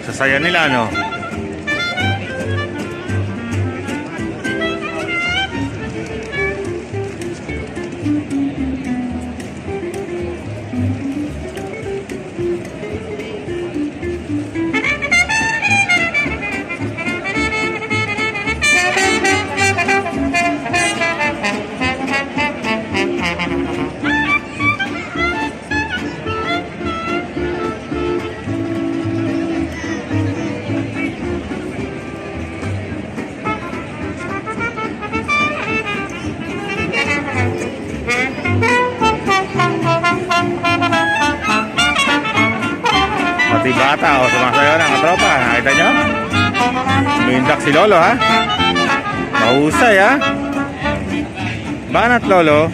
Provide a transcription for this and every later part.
Sasaya nila, no? Pati bata o sumasayaw ng katropa. Nakita nyo? Mindak si Lolo, ha? Mahusay, ha? Banat, Lolo.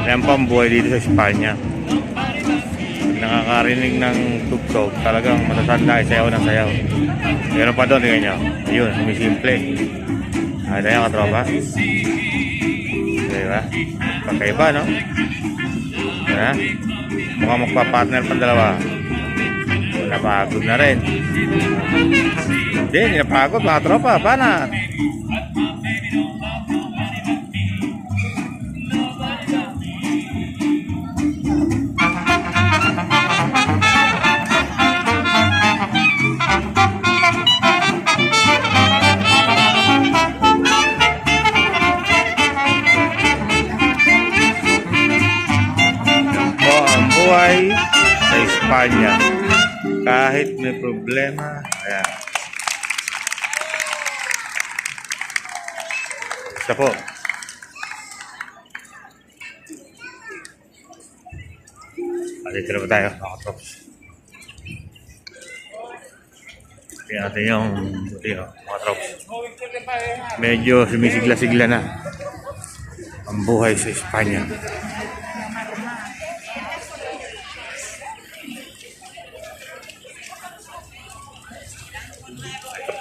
Yan pa ang buhay dito sa Espanya. Nakakarinig ng tugtog, talagang matatanda ay sayaw ng sayaw. Meron pa doon, tingnan nyo. Ayun, sumisimple. Nakita nyo, katropa? Diba? Pagkaiba, no? Ha? Mukhang magpa-partner pa dalawa. Napagod na rin. Hindi, napagod mga tropa. Banat. Buhay sa Espanya kahit may problema. Ayan. Isa po. Dito na ba tayo? Nakatrops. Tingnan natin yung mga trops. Medyo sumisigla-sigla na ang buhay sa Espanya.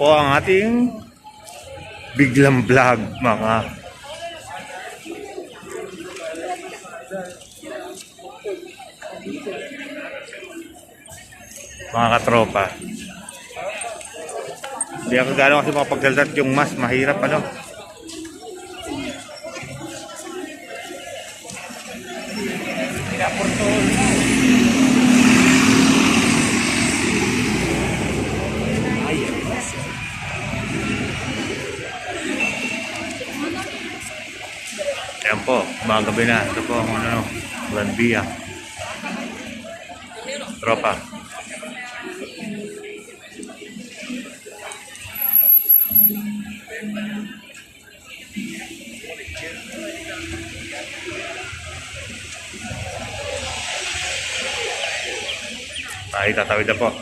Po ang ating biglang vlog, mga katropa. Hindi ako gano'n kasi makapagsaltat yung mas mahirap, ano? Ayan po, mga gabi na. Ito po ang Gran Via. Tropa. Ay, tatawid na po.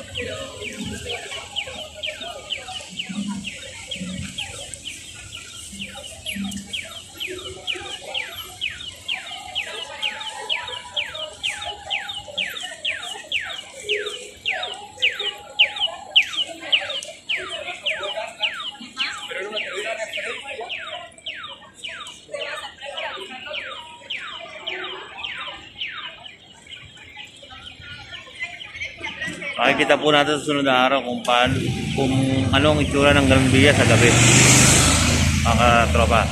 Makikita po natin sa sunod na araw kung anong itsura ng Gran Via sa gabi, mga tropa.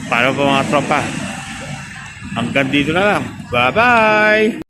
Paano po mga tropa? Hanggang dito na lang. Bye-bye!